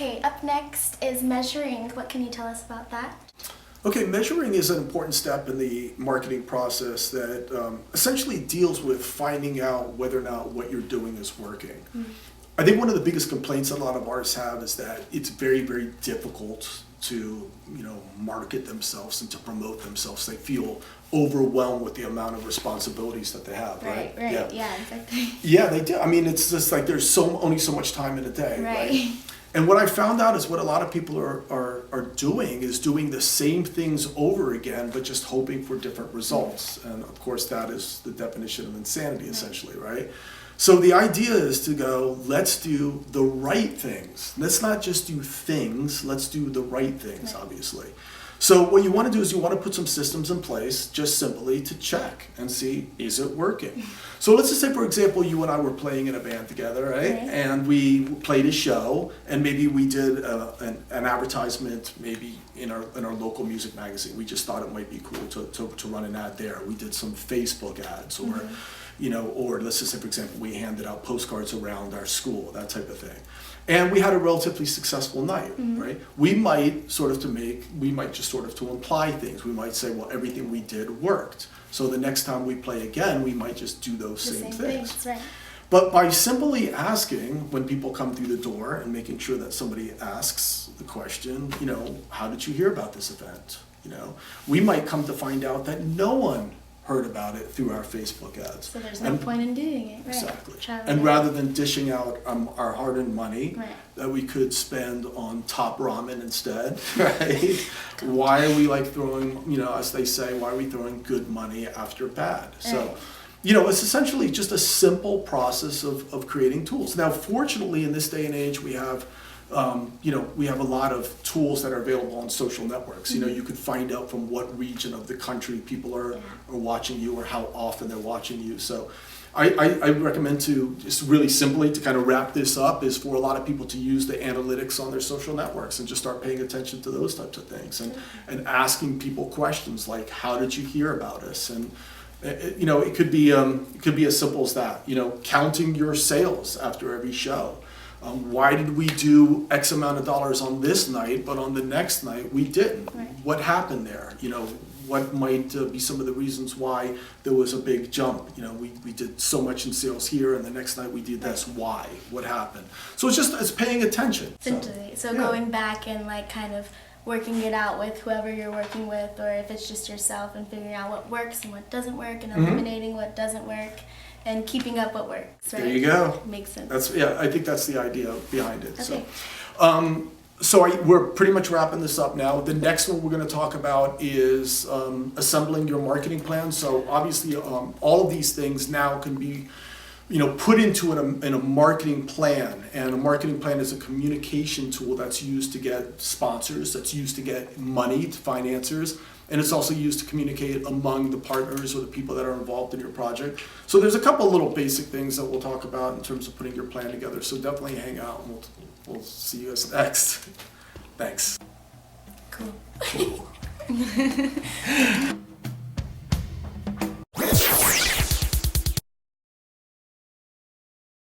Okay, up next is measuring. What can you tell us about that? Okay, measuring is an important step in the marketing process that essentially deals with finding out whether or not what you're doing is working. I think one of the biggest complaints that a lot of artists have is that it's very, very difficult to, market themselves and to promote themselves. They feel overwhelmed with the amount of responsibilities that they have, right? Yeah, exactly. Yeah, they do. I mean, it's just like there's only so much time in a day, Right. And what I found out is what a lot of people are doing is doing the same things over again, but just hoping for different results. And of course, that is the definition of insanity, essentially, right? So the idea is to go, let's do the right things. Let's not just do things, let's do the right things, obviously. So what you want to do is you want to put some systems in place just simply to check and see, is it working? So let's just say, for example, you and I were playing in a band together, right? And we played a show, and maybe we did an advertisement maybe in our local music magazine. We just thought it might be cool to run an ad there. We did some Facebook ads or, or let's just say, for example, we handed out postcards around our school, that type of thing. And we had a relatively successful night, right? We might just sort of to imply things. We might say, well, everything we did worked. So the next time we play again, we might just do those same things. Right. But by simply asking when people come through the door and making sure that somebody asks the question, how did you hear about this event? We might come to find out that no one heard about it through our Facebook ads. So there's no point in doing it, right? Exactly. And rather than dishing out our hard-earned money that we could spend on top ramen instead, right? Why are we throwing, as they say, why are we throwing good money after bad? So, it's essentially just a simple process of creating tools. Now, fortunately, in this day and age, we have we have a lot of tools that are available on social networks. You could find out from what region of the country people are watching you or how often they're watching you. So I recommend to just really simply to kind of wrap this up is for a lot of people to use the analytics on their social networks and just start paying attention to those types of things and asking people questions like, how did you hear about us? And it could be as simple as that, counting your sales after every show. Why did we do X amount of dollars on this night, but on the next night we didn't? Right. What happened there? What might be some of the reasons why there was a big jump? We did so much in sales here, and the next night we did this. Why? What happened? So it's paying attention. Essentially. So going back and kind of working it out with whoever you're working with, or if it's just yourself, and figuring out what works and what doesn't work, and eliminating what doesn't work. And keeping up what works, right? There you go. Makes sense. I think that's the idea behind it. Okay. We're pretty much wrapping this up now. The next one we're going to talk about is assembling your marketing plan. So obviously, all of these things now can be, put into in a marketing plan. And a marketing plan is a communication tool that's used to get sponsors, that's used to get money, to financiers. And it's also used to communicate among the partners or the people that are involved in your project. So there's a couple little basic things that we'll talk about in terms of putting your plan together. So definitely hang out, and we'll see you guys next. Thanks. Cool.